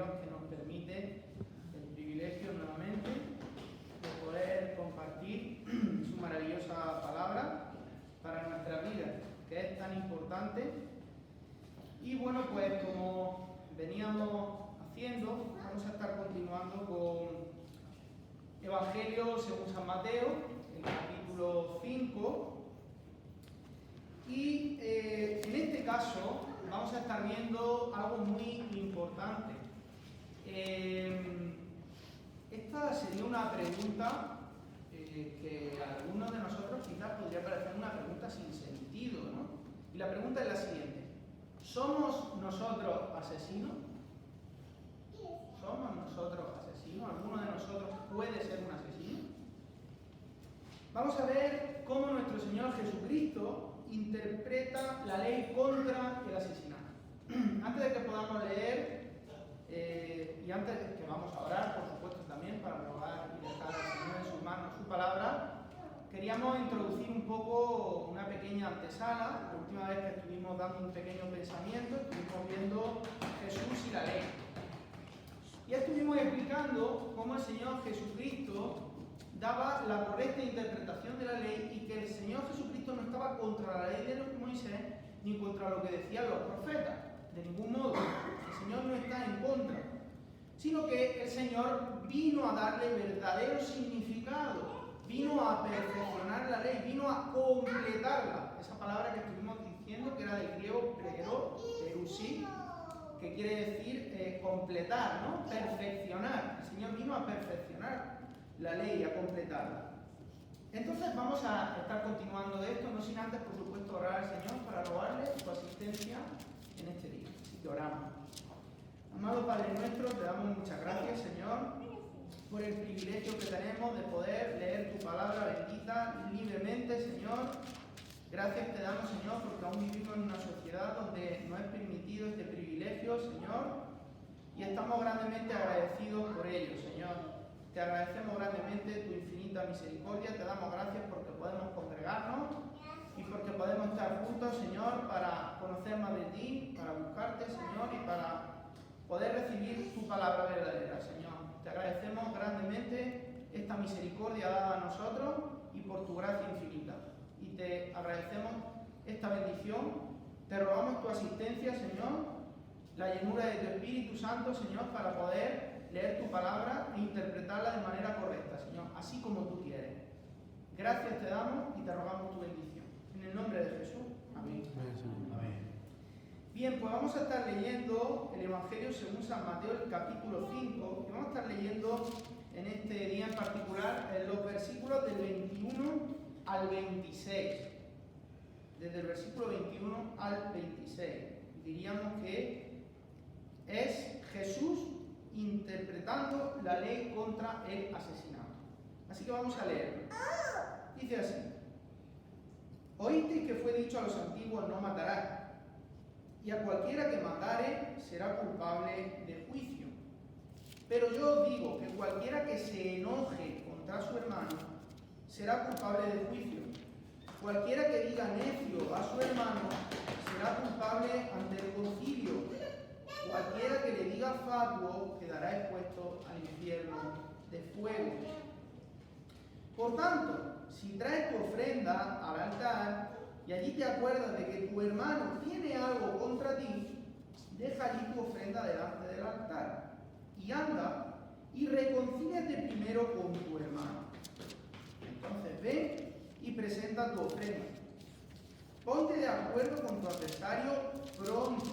Señor, que nos permite el privilegio nuevamente de poder compartir su maravillosa palabra para nuestra vida, que es tan importante. Y bueno, pues como veníamos haciendo, vamos a estar continuando con Evangelio según San Mateo, el capítulo 5. Y en este caso vamos a estar viendo algo muy importante. Esta sería una pregunta que a algunos de nosotros quizás podría parecer una pregunta sin sentido, ¿no? Y la pregunta es la siguiente: ¿somos nosotros asesinos? ¿Somos nosotros asesinos? ¿Alguno de nosotros puede ser un asesino? Vamos a ver cómo nuestro Señor Jesucristo interpreta la ley contra el asesinato. Antes de que podamos leer, y antes de que vamos a orar, por supuesto, también para rogar y dejar al Señor en sus manos su palabra, queríamos introducir un poco una pequeña antesala. La última vez que estuvimos dando un pequeño pensamiento, estuvimos viendo Jesús y la ley. Y estuvimos explicando cómo el Señor Jesucristo daba la correcta interpretación de la ley y que el Señor Jesucristo no estaba contra la ley de Moisés ni contra lo que decían los profetas, de ningún modo. El Señor no está en contra, sino que el Señor vino a darle verdadero significado, vino a perfeccionar la ley, vino a completarla. Esa palabra que estuvimos diciendo, que era del griego perusí, que quiere decir completar, ¿no? Perfeccionar. El Señor vino a perfeccionar la ley, a completarla. Entonces vamos a estar continuando de esto, no sin antes, por supuesto, orar al Señor para rogarle su asistencia en este día. Así que oramos. Amado Padre nuestro, te damos muchas gracias, Señor, por el privilegio que tenemos de poder leer tu palabra bendita libremente, Señor. Gracias te damos, Señor, porque aún vivimos en una sociedad donde no es permitido este privilegio, Señor, y estamos grandemente agradecidos por ello, Señor. Te agradecemos grandemente tu infinita misericordia, te damos gracias porque podemos congregarnos y porque podemos estar juntos, Señor, para conocer más de ti, para buscarte, Señor, y para poder recibir tu palabra verdadera, Señor. Te agradecemos grandemente esta misericordia dada a nosotros y por tu gracia infinita. Y te agradecemos esta bendición, te rogamos tu asistencia, Señor, la llenura de tu Espíritu Santo, Señor, para poder leer tu palabra e interpretarla de manera correcta, Señor, así como tú quieres. Gracias te damos y te rogamos tu bendición. En el nombre de Jesús. Amén. Amén. Bien, pues vamos a estar leyendo el Evangelio según San Mateo, el capítulo 5, y vamos a estar leyendo en este día en particular los versículos del 21 al 26. Desde el versículo 21 al 26. Diríamos que es Jesús interpretando la ley contra el asesinato. Así que vamos a leer. Dice así: oísteis que fue dicho a los antiguos: no matarás, y a cualquiera que matare será culpable de juicio. Pero yo os digo que cualquiera que se enoje contra su hermano será culpable de juicio. Cualquiera que diga necio a su hermano será culpable ante el concilio. Cualquiera que le diga fatuo quedará expuesto al infierno de fuego. Por tanto, si traes tu ofrenda al altar y allí te acuerdas de que tu hermano tiene algo contra ti, deja allí tu ofrenda delante del altar y anda y reconcíliate primero con tu hermano. Entonces ve y presenta tu ofrenda. Ponte de acuerdo con tu adversario pronto,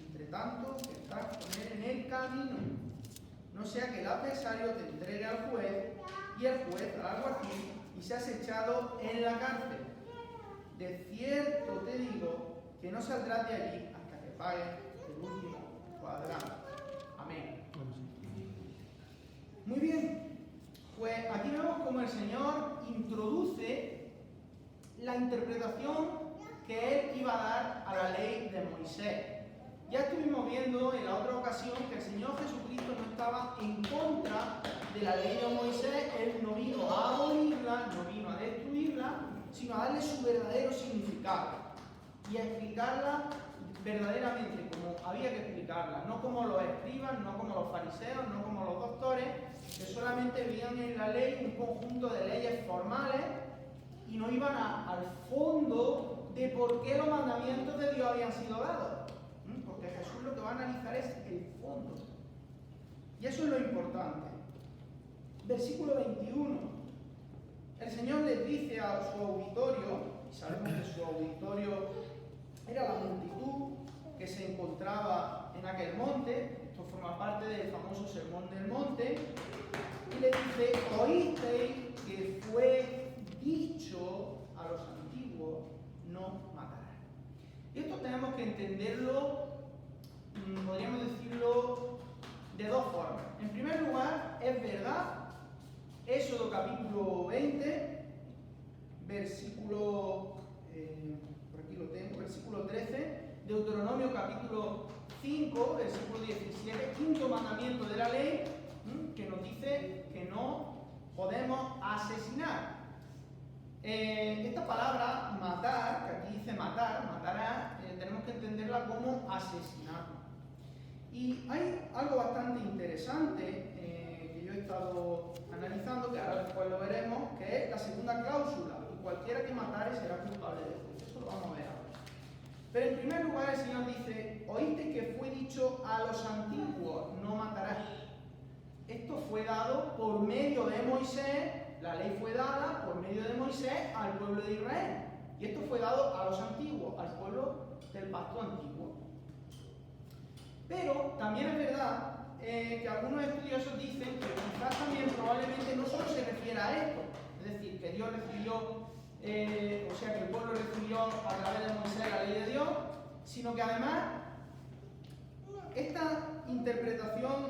entre tanto que estás con él en el camino, no sea que el adversario te entregue al juez y el juez al alguacil y seas echado en la cárcel. De cierto te digo que no saldrás de allí hasta que pagues el último cuadrante. Amén. Muy bien, pues aquí vemos cómo el Señor introduce la interpretación que Él iba a dar a la ley de Moisés. Ya estuvimos viendo en la otra ocasión que el Señor Jesucristo no estaba en contra de la ley de Moisés. Él no vino a abolirla, no vino a destruirla, sino a darle su verdadero significado y a explicarla verdaderamente como había que explicarla, no como los escribas, no como los fariseos, no como los doctores, que solamente veían en la ley un conjunto de leyes formales y no iban al fondo de por qué los mandamientos de Dios habían sido dados. Porque Jesús lo que va a analizar es el fondo. Y eso es lo importante. Versículo 21. El Señor les dice a su auditorio, y sabemos que su auditorio era la multitud que se encontraba en aquel monte, esto forma parte del famoso Sermón del Monte, y le dice: oísteis que fue dicho a los antiguos, no matarás. Y esto tenemos que entenderlo, podríamos decirlo, de dos formas. En primer lugar, es verdad, Éxodo capítulo 20, versículo, por aquí lo tengo, versículo 13, Deuteronomio capítulo 5, versículo 17, quinto mandamiento de la ley, que nos dice que no podemos asesinar. Esta palabra matar, que aquí dice matará, tenemos que entenderla como asesinar. Y hay algo bastante interesante que yo he estado analizando, que ahora después lo veremos, que es la segunda cláusula: y cualquiera que matare será culpable de juicio. Eso lo vamos a ver ahora. Pero en primer lugar el Señor dice: oíste que fue dicho a los antiguos, no matarás. Esto fue dado por medio de Moisés, la ley fue dada por medio de Moisés al pueblo de Israel. Y esto fue dado a los antiguos, al pueblo del pacto antiguo. Pero también es verdad que algunos estudiosos dicen que quizás también probablemente no solo se refiere a esto, es decir, que Dios recibió, o sea, que el pueblo recibió a través de Moisés la ley de Dios, sino que además esta interpretación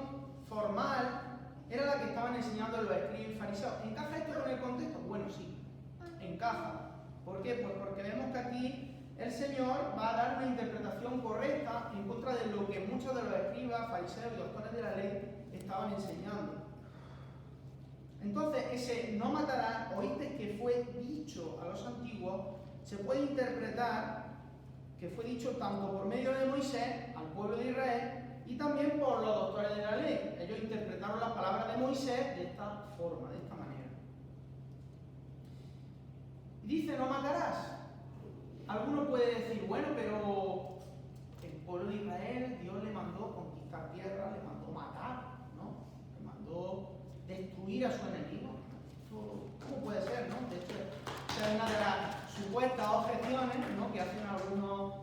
formal era la que estaban enseñando los escribas y fariseos. ¿Encaja esto con el contexto? Bueno, sí, encaja. ¿Por qué? Pues porque vemos que aquí el Señor va a dar una interpretación correcta en contra de lo que muchos de los escribas, fariseos y doctores de la ley estaban enseñando. Entonces, ese no matarás, oíste que fue dicho a los antiguos, se puede interpretar que fue dicho tanto por medio de Moisés al pueblo de Israel y también por los doctores de la ley. Ellos interpretaron las palabras de Moisés de esta forma, de esta manera. Dice: no matarás. Alguno puede decir: bueno, pero el pueblo de Israel, Dios le mandó conquistar tierra, le mandó matar, ¿no? Le mandó destruir a su enemigo. Esto, ¿cómo puede ser, no? De hecho, esta es una de las supuestas objeciones, ¿no?, que hacen algunos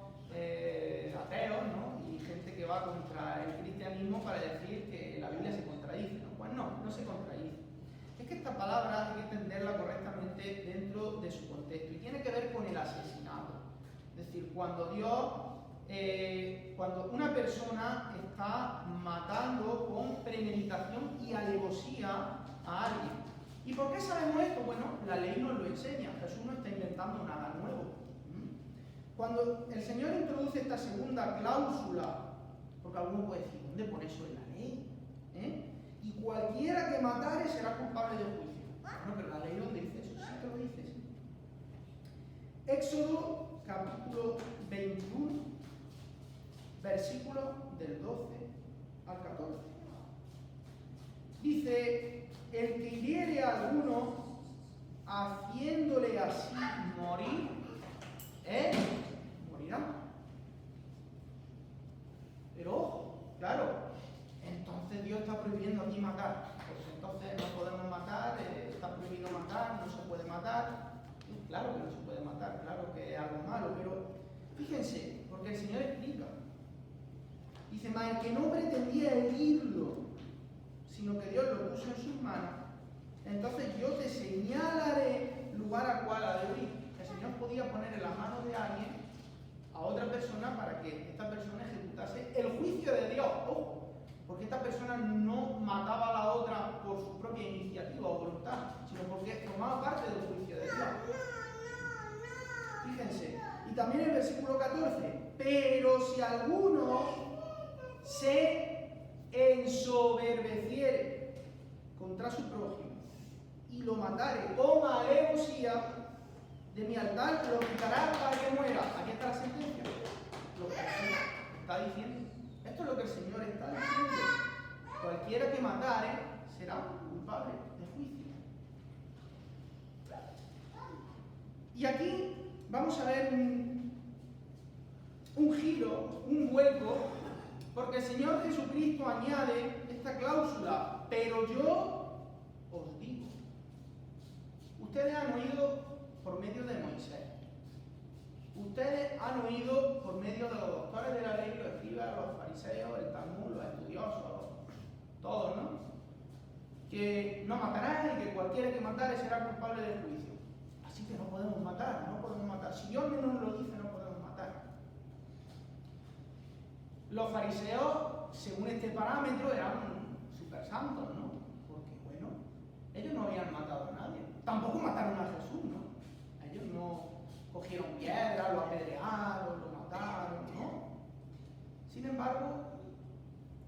ateos, ¿no?, y gente que va contra el cristianismo para decir que la Biblia se contradice, ¿no? Pues no se contradice. Es que esta palabra hay que entenderla correctamente dentro de su contexto y tiene que ver con el asesinato. Es decir, cuando una persona está matando con premeditación y alevosía a alguien. ¿Y por qué sabemos esto? Bueno, la ley nos lo enseña. Jesús no está inventando nada nuevo. Cuando el Señor introduce esta segunda cláusula, porque alguno puede decir: ¿dónde pone eso en la ley? Y cualquiera que matare será culpable de juicio. Bueno, pero la ley, ¿dónde dice eso? Sí que lo dice, sí. Éxodo capítulo 21, versículo del 12 al 14. Dice: el que hiriere a alguno haciéndole así morir, él morirá. Pero ojo, claro, entonces Dios está prohibiendo aquí matar. Pues entonces no podemos matar, está prohibido matar, no se puede matar. Claro que no se puede matar, claro que es algo malo, pero fíjense, porque el Señor explica. Dice: mas el que no pretendía herirlo, sino que Dios lo puso en sus manos, entonces yo te señalaré lugar al cual ha de huir. El Señor podía poner en las manos de alguien a otra persona para que esta persona ejecutase el juicio de Dios. Ojo, porque esta persona no mataba a la otra por su propia iniciativa o voluntad, sino porque formaba parte del juicio de Dios. Fíjense. Y también el versículo 14: pero si alguno se ensoberbeciere contra su prójimo y lo matare con alevosía, de mi altar lo quitará para que muera. Aquí está la sentencia. Lo que el Señor está diciendo. Esto es lo que el Señor está diciendo. Cualquier cualquiera que matare será culpable de juicio. Y aquí vamos a ver un giro, un vuelco, porque el Señor Jesucristo añade esta cláusula, pero yo os digo. Ustedes han oído por medio de Moisés. Ustedes han oído por medio de los doctores de la ley, los escribas, los fariseos, el Talmud, los estudiosos, todos, ¿no? Que no matarás y que cualquiera que matare será culpable del juicio. Así que no podemos matar, no podemos matar. Si Dios no nos lo dice, no podemos matar. Los fariseos, según este parámetro, eran súper santos, ¿no? Porque, bueno, ellos no habían matado a nadie. Tampoco mataron a Jesús, ¿no? Ellos no cogieron piedras, lo apedrearon, lo mataron, ¿no? Sin embargo,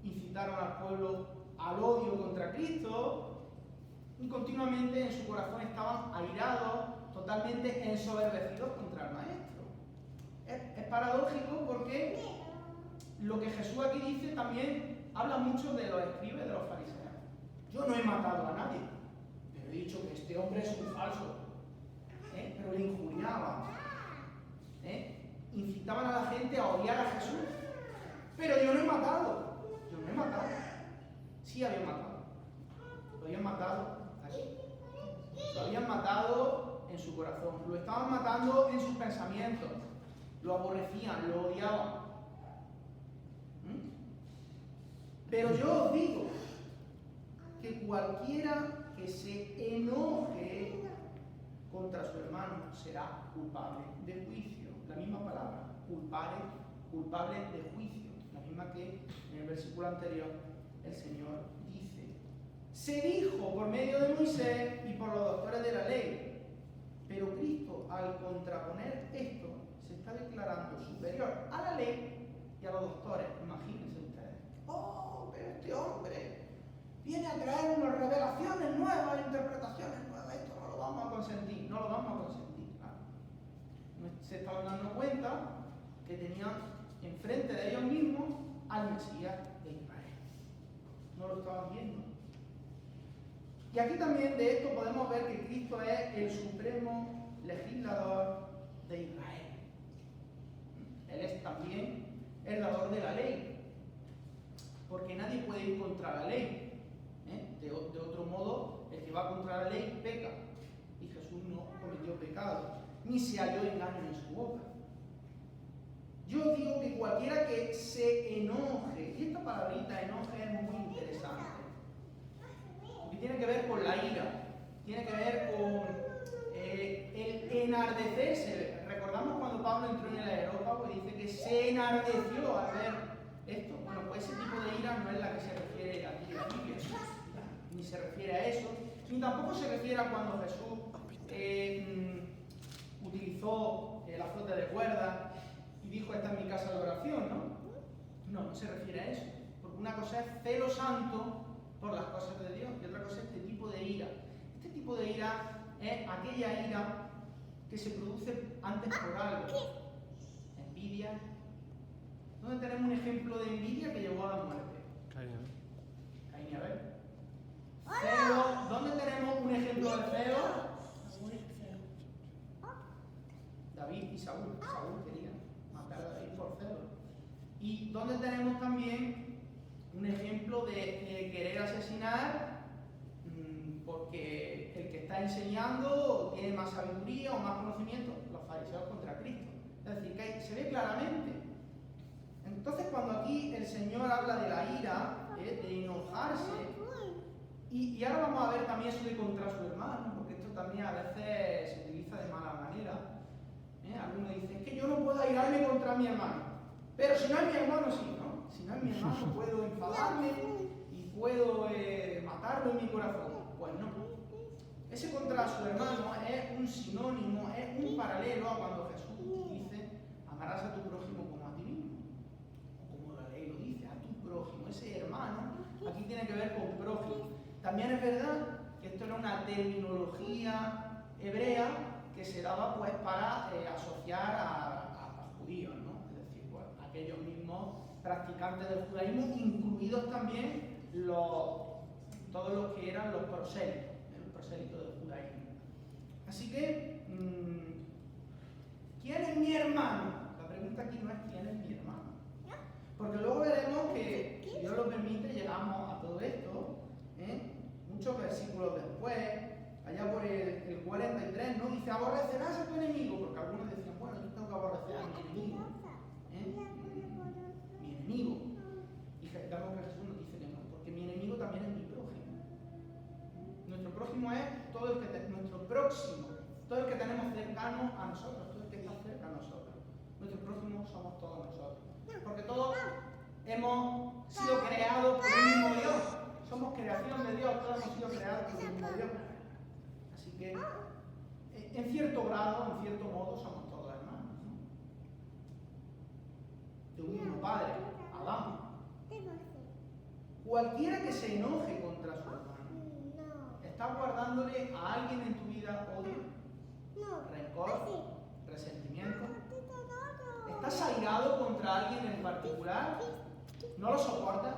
incitaron al pueblo al odio contra Cristo y continuamente en su corazón estaban airados, totalmente ensoberbecidos contra el Maestro. Es paradójico porque lo que Jesús aquí dice también habla mucho de los escribas y de los fariseos. Yo no he matado a nadie, pero he dicho que este hombre es un falso. Pero le injuriaban. Incitaban a la gente a odiar a Jesús. Pero yo no he matado. Yo no he matado. Sí habían matado. Lo habían matado aquí. Lo habían matado en su corazón. Lo estaban matando en sus pensamientos. Lo aborrecían, lo odiaban. Pero yo os digo que cualquiera que se enoje contra su hermano será culpable de juicio. La misma palabra, culpable de juicio. La misma que en el versículo anterior el Señor dice. Se dijo por medio de Moisés y por los doctores de la ley. Pero Cristo, al contraponer esto, se está declarando superior a la ley y a los doctores. Imagínense ustedes. Oh, pero este hombre viene a traer unas revelaciones nuevas, interpretaciones nuevas. Esto no lo vamos a consentir, no lo vamos a consentir. Claro. Se estaban dando cuenta que tenían enfrente de ellos mismos al Mesías de Israel. No lo estaban viendo. Y aquí también de esto podemos ver que Cristo es el supremo legislador de Israel. Él es también el dador de la ley. Porque nadie puede ir contra la ley. De otro modo, el que va contra la ley peca. Y Jesús no cometió pecado, ni se halló engaño en su boca. Yo digo que cualquiera que se enoje, y esta palabrita enoje es muy interesante, porque tiene que ver con la ira, tiene que ver con el enardecerse. Recordamos cuando Pablo entró en el aerópago y dice que se enardeció al ver esto. Bueno, pues ese tipo de ira no es la que se refiere aquí en la Biblia, ni se refiere a eso, ni tampoco se refiere a cuando Jesús utilizó la flauta de cuerda y dijo: esta es mi casa de oración, ¿no? No se refiere a eso, porque una cosa es celo santo por las cosas de Dios y otra cosa es este tipo de ira. Este tipo de ira es aquella ira que se produce antes por algo. Envidia. ¿Dónde tenemos un ejemplo de envidia que llevó a la muerte? Caín y Abel. Celo. ¿Dónde tenemos un ejemplo de celo? David y Saúl. Saúl quería matar a David por celo. ¿Y dónde tenemos también un ejemplo de querer asesinar porque el que está enseñando tiene más sabiduría o más conocimiento? Los fariseos contra Cristo. Es decir, que se ve claramente. Entonces, cuando aquí el Señor habla de la ira, de enojarse, y ahora vamos a ver también eso de contra su hermano, porque esto también a veces se utiliza de mala manera. Algunos dicen: es que yo no puedo airarme contra mi hermano, pero si no es mi hermano, sí, ¿no? Si no es mi hermano, puedo enfadarme y puedo matarlo en mi corazón. Pues no. Ese contra su hermano es un sinónimo, es un paralelo a cuando Jesús dice: amarás a tu prójimo como a ti mismo. O como la ley lo dice, a tu prójimo. Ese hermano aquí tiene que ver con prójimo. También es verdad que esto era una terminología hebrea que se daba pues para asociar a judíos, ¿no? Es decir, pues, aquellos mismos practicantes del judaísmo, incluidos también todos los que eran los prosélitos del judaísmo. Así que, ¿quién es mi hermano? La pregunta aquí no es quién es mi hermano. Porque luego veremos que, si Dios lo permite, llegamos a todo esto, muchos versículos después, allá por el 43, ¿no? Dice, aborrecerás a tu enemigo, porque algunos decían, bueno, yo tengo que aborrecer a mi enemigo. Mi enemigo. Y vemos que Jesús nos dice que no, porque mi enemigo también es mi prójimo. Nuestro prójimo es todo el que nuestro próximo, todo el que tenemos cercano a nosotros, todo el que está cerca a nosotros. Nuestro prójimo somos todos nosotros. Porque todos hemos sido creados por el mismo Dios. Somos creación de Dios, todos hemos sido creados por el mismo Dios. Así que, en cierto grado, en cierto modo, somos todos hermanos, ¿no? De un mismo padre, Adán. Cualquiera que se enoje contra su hermano, ¿está guardándole a alguien en tu vida odio, rencor, resentimiento? ¿Estás airado contra alguien en particular? ¿No lo soportas?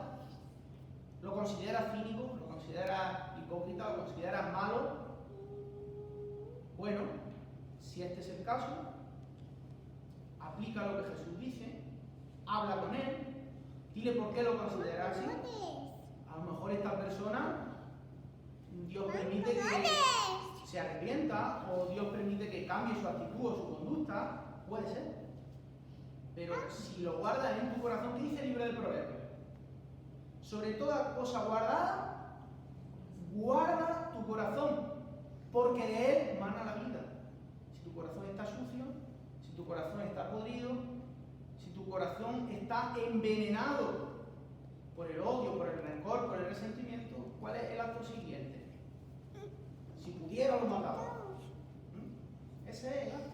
¿Lo consideras cínico? ¿Lo consideras hipócrita? ¿Lo consideras malo? Bueno, si este es el caso, aplica lo que Jesús dice, habla con él, dile por qué lo consideras así. A lo mejor esta persona, Dios permite que se arrepienta, o Dios permite que cambie su actitud o su conducta, puede ser. Pero si lo guardas en tu corazón, ¿qué dice el libro de Proverbios? Sobre toda cosa guardada, guarda tu corazón, porque de él mana la vida. Si tu corazón está sucio, si tu corazón está podrido, si tu corazón está envenenado por el odio, por el rencor, por el resentimiento, ¿cuál es el acto siguiente? Si pudiera lo mataba. Ese es el acto.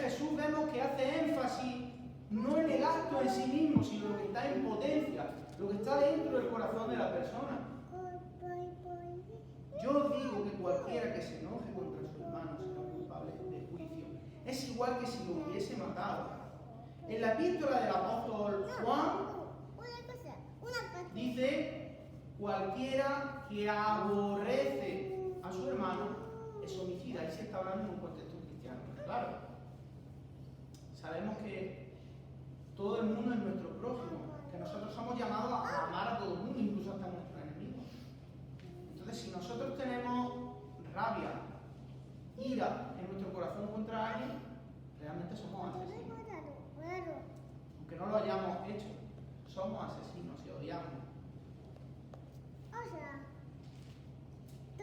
Jesús vemos que hace énfasis no en el acto en sí mismo, sino en lo que está en potencia, lo que está dentro del corazón de la persona. Yo digo que cualquiera que se enoje contra su hermano será culpable de juicio. Es igual que si lo hubiese matado. En la epístola del apóstol Juan dice, cualquiera que aborrece a su hermano es homicida. Ahí se está hablando en un contexto cristiano. Claro, sabemos que todo el mundo es nuestro prójimo, que nosotros somos llamados a amar a todo el mundo, incluso hasta a nuestros enemigos. Entonces, si nosotros tenemos rabia, ira en nuestro corazón contra alguien, realmente somos asesinos. Aunque no lo hayamos hecho, somos asesinos y odiamos.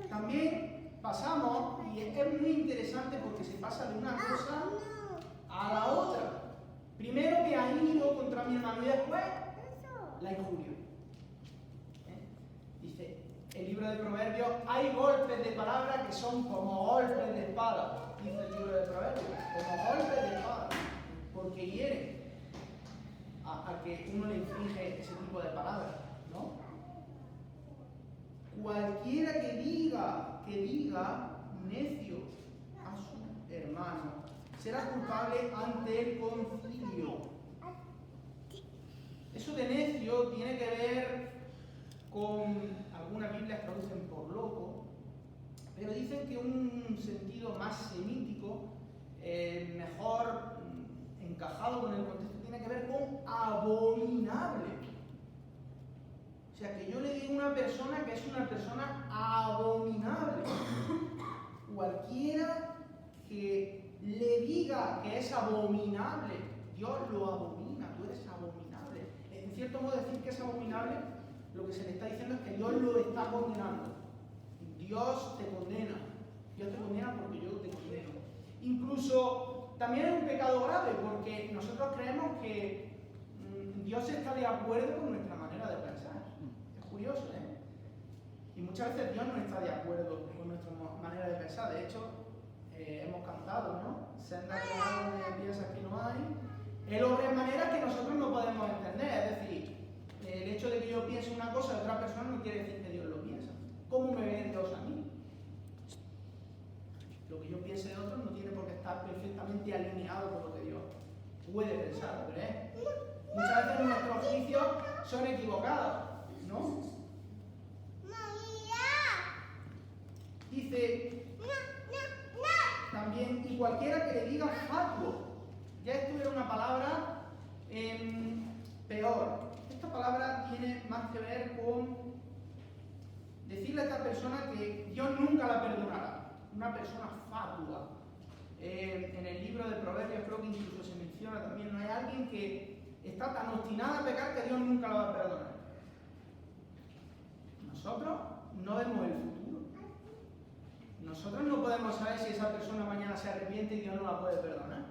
También pasamos, y es muy interesante porque se pasa de una cosa a la otra. Primero me airo contra mi hermano y después la injurio. Dice el libro de Proverbios, hay golpes de palabra que son como golpes de espada. Dice el libro de Proverbios, como golpes de espada, porque hieren a que uno le inflige ese tipo de palabras, ¿no? Cualquiera que diga necio a su hermano será culpable ante el concilio. Eso de necio tiene que ver con, algunas Biblias traducen por loco, pero dicen que un sentido más semítico, mejor encajado con el contexto, tiene que ver con abominable. O sea, que yo le digo a una persona que es una persona abominable. Cualquiera que le diga que es abominable, Dios lo abomina, tú eres abominable. En cierto modo, decir que es abominable, lo que se le está diciendo es que Dios lo está condenando. Dios te condena. Dios te condena porque yo te condeno. Incluso, también es un pecado grave, porque nosotros creemos que Dios está de acuerdo con nuestra manera de pensar. Es curioso, ¿eh? Y muchas veces Dios no está de acuerdo con nuestra manera de pensar. De hecho, hemos cantado, ¿no? Sendas que hay donde piensas que no hay. Él obra de maneras que nosotros no podemos entender. Es decir, el hecho de que yo piense una cosa de otra persona no quiere decir que Dios lo piensa. ¿Cómo me ve Dios a mí? Lo que yo piense de otro no tiene por qué estar perfectamente alineado con lo que Dios puede pensar, ¿crees? Muchas veces nuestros juicios son equivocados, ¿no? cualquiera que le diga fatuo. Ya esto era una palabra peor. Esta palabra tiene más que ver con decirle a esta persona que Dios nunca la perdonará. Una persona fatua. En el libro de Proverbios creo que incluso se menciona también, no hay alguien que está tan obstinada a pecar que Dios nunca la va a perdonar. Nosotros no vemos el futuro. Nosotros no podemos saber si esa persona mañana se arrepiente y Dios no la puede perdonar.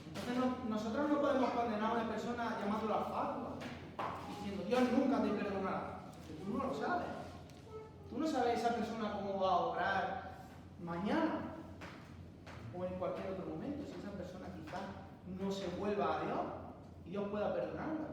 Entonces nosotros no podemos condenar a una persona llamándola fatua, diciendo Dios nunca te perdonará. Porque tú no lo sabes. Tú no sabes esa persona cómo va a obrar mañana o en cualquier otro momento, si esa persona quizás no se vuelva a Dios y Dios pueda perdonarla.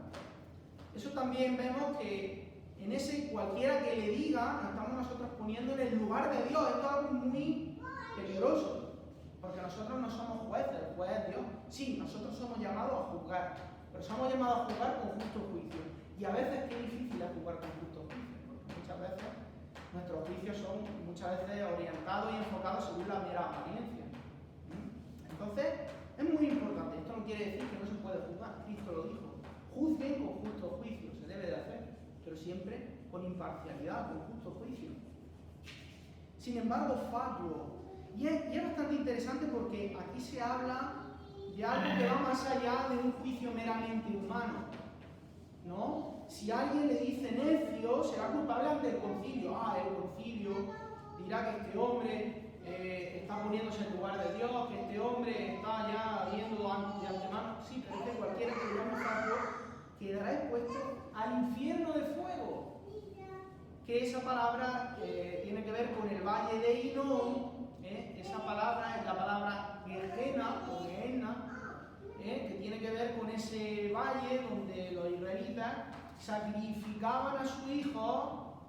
Eso también vemos que en ese cualquiera que le diga, nos estamos nosotros poniendo en el lugar de Dios. Esto es algo muy peligroso, porque nosotros no somos jueces, el juez es Dios. Sí, nosotros somos llamados a juzgar, pero somos llamados a juzgar con justo juicio. Y a veces qué difícil es jugar con justo juicio, porque muchas veces nuestros juicios son orientados y enfocados según la mera apariencia. Entonces, es muy importante. Esto no quiere decir que no se puede juzgar. Cristo lo dijo. Juzguen con justo juicio, se debe de hacer, pero siempre con imparcialidad, con justo juicio. Sin embargo, fatuo. Y es bastante interesante porque aquí se habla de algo que va más allá de un juicio meramente humano, ¿no? Si alguien le dice necio, será culpable ante el concilio. El concilio dirá que este hombre está poniéndose en lugar de Dios, que este hombre está ya viendo de antemano. Sí, pero es que cualquiera que lo llame fatuo quedará expuesto al infierno de fuego. Que esa palabra tiene que ver con el valle de Hinnom. Esa palabra es la palabra Gehenna o Gehenna, que tiene que ver con ese valle donde los israelitas sacrificaban a su hijo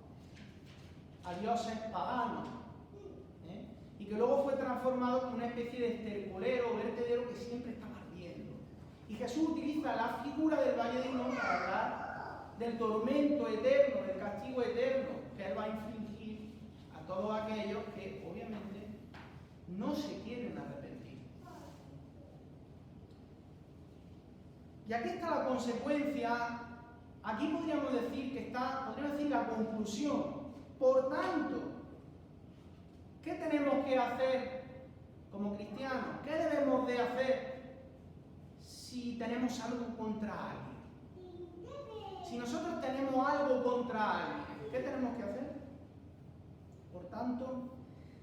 a dioses paganos, y que luego fue transformado en una especie de estercolero o vertedero que siempre estaba ardiendo. Y Jesús utiliza la figura del valle de Hinnom para hablar del tormento eterno, del castigo eterno que Él va a infligir a todos aquellos que obviamente no se quieren arrepentir. Y aquí está la consecuencia. Aquí podríamos decir la conclusión. Por tanto, ¿qué tenemos que hacer como cristianos? ¿Qué debemos de hacer si tenemos algo contra alguien? Si nosotros tenemos algo contra alguien, ¿qué tenemos que hacer? Por tanto,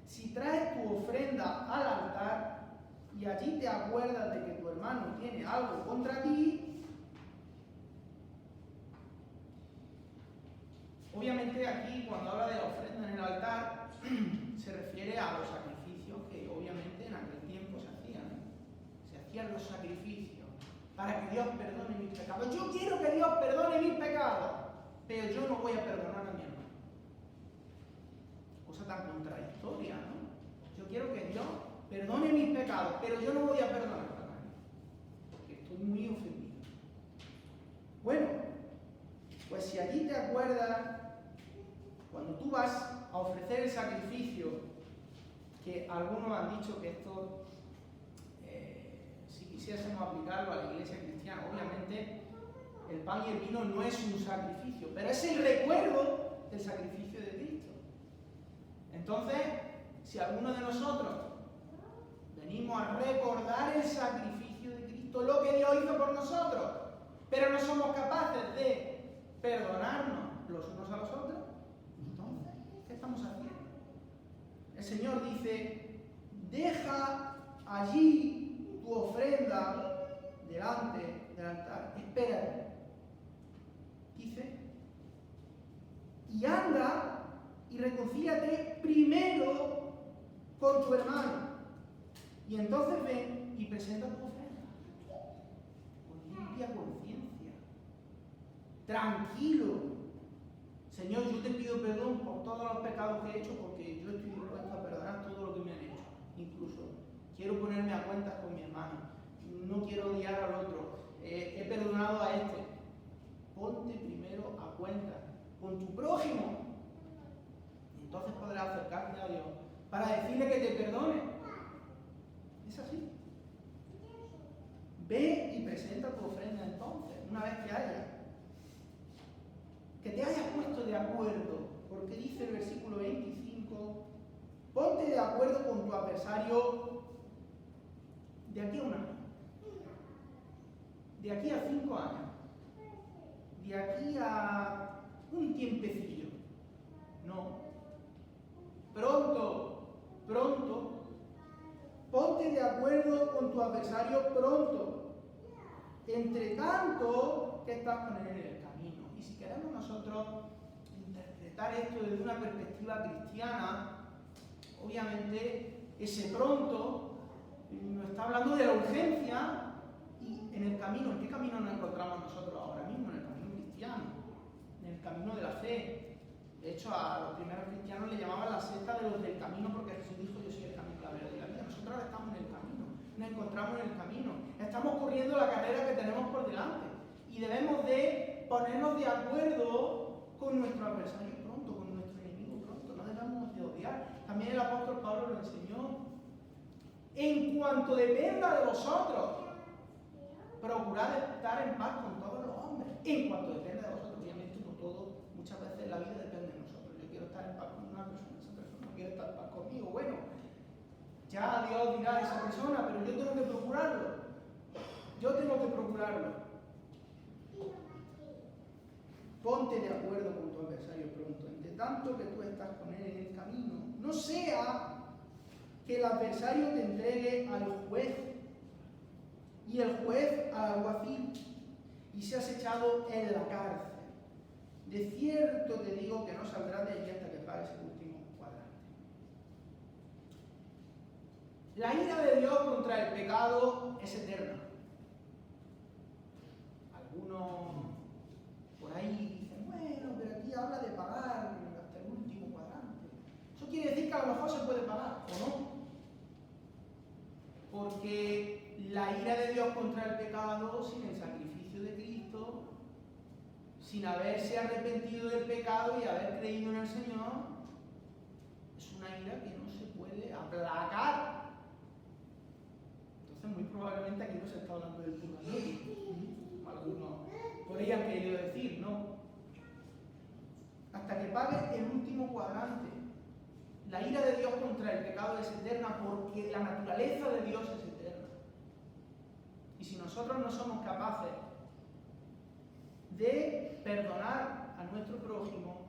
si traes tu ofrenda al altar y allí te acuerdas de que tu hermano tiene algo contra ti, obviamente aquí cuando habla de la ofrenda en el altar se refiere a los sacrificios que obviamente en aquel tiempo se hacían. Se hacían los sacrificios para que Dios perdone mis pecados. Yo quiero que Dios perdone mis pecados, pero yo no voy a perdonar a mi hermano. Cosa tan contradictoria, ¿no? Yo quiero que Dios perdone mis pecados, pero yo no voy a perdonar a nadie, porque estoy muy ofendido. Bueno, pues si allí te acuerdas, cuando tú vas a ofrecer el sacrificio, que algunos han dicho que esto, si quisiésemos aplicarlo a la iglesia cristiana, obviamente el pan y el vino no es un sacrificio, pero es el recuerdo del sacrificio de Cristo. Entonces, si alguno de nosotros venimos a recordar el sacrificio de Cristo, lo que Dios hizo por nosotros, pero no somos capaces de perdonarnos los unos a los otros, entonces, ¿qué estamos haciendo? El Señor dice, deja allí tu ofrenda delante del altar, espérate. Dice, y anda y reconcíliate primero con tu hermano. Y entonces ven y presenta tu ofrenda. Con limpia conciencia. Tranquilo. Señor, yo te pido perdón por todos los pecados que he hecho, porque yo estoy dispuesto a perdonar todo lo que me han hecho. Incluso quiero ponerme a cuentas con mi hermano. No quiero odiar al otro. He perdonado a este. Ponte primero a cuentas con tu prójimo. Entonces podrás acercarte a Dios para decirle que te perdone. Es así. Ve y presenta tu ofrenda entonces, una vez que haya. Que te hayas puesto de acuerdo, porque dice el versículo 25, ponte de acuerdo con tu adversario de aquí a un año, de aquí a 5 años, de aquí a un tiempecillo. No. Pronto. Ponte de acuerdo con tu adversario pronto. Entre tanto que estás con él en el camino. Y si queremos nosotros interpretar esto desde una perspectiva cristiana, obviamente ese pronto nos está hablando de la urgencia y en el camino. ¿En qué camino nos encontramos nosotros ahora mismo? En el camino cristiano, en el camino de la fe. De hecho, a los primeros cristianos le llamaban la secta de los del camino porque Jesús dijo: yo soy el camino, la verdad y la vida. Nosotros ahora estamos en el camino, nos encontramos en el camino. Estamos corriendo la carrera que tenemos por delante y debemos de ponernos de acuerdo con nuestro adversario pronto, con nuestro enemigo pronto. No debemos de odiar. También el apóstol Pablo lo enseñó. En cuanto dependa de vosotros, procurad estar en paz con todos los hombres. En cuanto dependa de vosotros, obviamente no todo, muchas veces la vida depende de nosotros. Yo quiero estar en paz con una persona, esa persona no quiere estar en paz conmigo. Bueno, ya Dios dirá a esa persona, pero yo tengo que procurarlo. Ponte de acuerdo con tu adversario pronto, entre tanto que tú estás con él en el camino. No sea que el adversario te entregue al juez y el juez al alguacil y seas echado en la cárcel. De cierto te digo que no saldrás de allí hasta que pagues el último cuadrante. La ira de Dios contra el pecado es eterna. Algunos por ahí dicen: bueno, pero aquí habla de pagar hasta el último cuadrante. Eso quiere decir que a lo mejor se puede pagar, ¿o no? Porque la ira de Dios contra el pecado, sin el sacrificio de Cristo, sin haberse arrepentido del pecado y haber creído en el Señor, es una ira que no se puede aplacar. Entonces, muy probablemente aquí no se está hablando del purgatorio. Algunos por ahí han querido decir, ¿no? Hasta que pague el último cuadrante. La ira de Dios contra el pecado es eterna porque la naturaleza de Dios es eterna. Y si nosotros no somos capaces de perdonar a nuestro prójimo,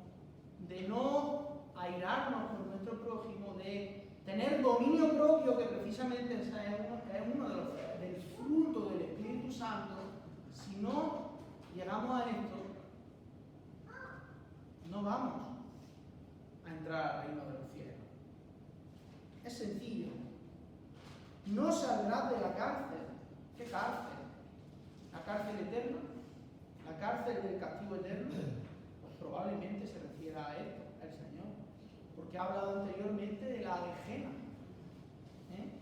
de no airarnos con nuestro prójimo, de tener dominio propio, que precisamente es uno del fruto del Espíritu Santo, si no llegamos a esto, no vamos a entrar al reino de los cielos. Es sencillo. No saldrás de la cárcel. ¿Qué cárcel? ¿La cárcel eterna? ¿La cárcel del castigo eterno? Pues probablemente se refiera a esto, al Señor. Porque ha hablado anteriormente de la Gehenna.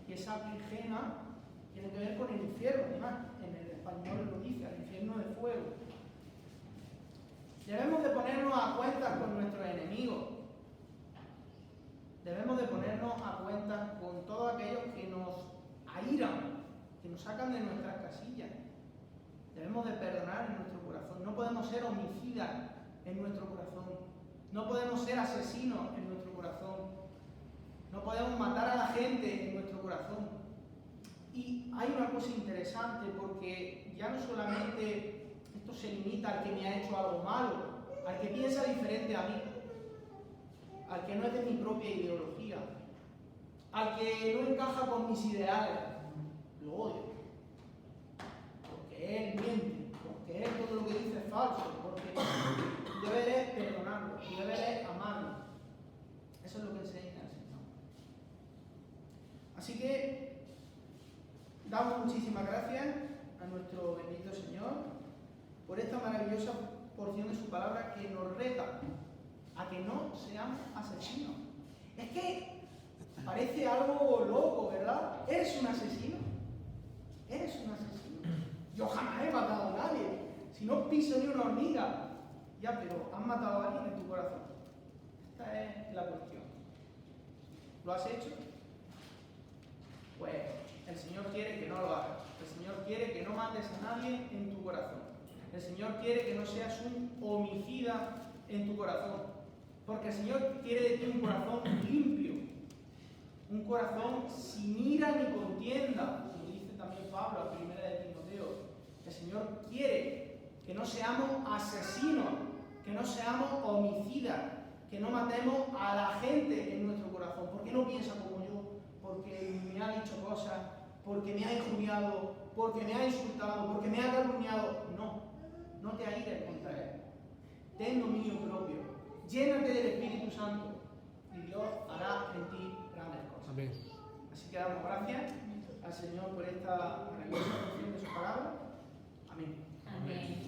Y esa Gehenna tiene que ver con el infierno, además, en el español lo dice, el infierno de fuego. Debemos de ponernos a cuentas con nuestros enemigos. Debemos de ponernos a cuentas con todos aquellos que nos airan, que nos sacan de nuestras casillas. Debemos de perdonar en nuestro corazón. No podemos ser homicidas en nuestro corazón. No podemos ser asesinos en nuestro corazón. No podemos matar a la gente en nuestro corazón. Y hay una cosa interesante, porque ya no solamente esto se limita al que me ha hecho algo malo, al que piensa diferente a mí, al que no es de mi propia ideología, al que no encaja con mis ideales, lo odio. Porque él miente, porque él todo lo que dice es falso, porque deberé perdonarlo, deberé amarlo. Eso es lo que enseña el Señor. Así que damos muchísimas gracias a nuestro bendito Señor por esta maravillosa porción de su palabra que nos reta a que no seamos asesinos. Es que parece algo loco, ¿verdad? ¿Eres un asesino? ¿Eres un asesino? Yo jamás he matado a nadie. Si no piso ni una hormiga. Ya, pero ¿has matado a alguien en tu corazón? Esta es la cuestión. ¿Lo has hecho? Pues el mates a nadie en tu corazón. El Señor quiere que no seas un homicida en tu corazón. Porque el Señor quiere de ti un corazón limpio. Un corazón sin ira ni contienda. Como dice también Pablo a 1 de Timoteo. El Señor quiere que no seamos asesinos, que no seamos homicidas, que no matemos a la gente en nuestro corazón. ¿Por qué no piensa como yo? Porque me ha dicho cosas, porque me ha injuriado, porque me ha insultado, porque me ha calumniado. No te aires contra él. Ten dominio propio. Llénate del Espíritu Santo y Dios hará en ti grandes cosas. Amén. Así que damos gracias al Señor por esta maravillosa porción de su palabra. Amén. Amén.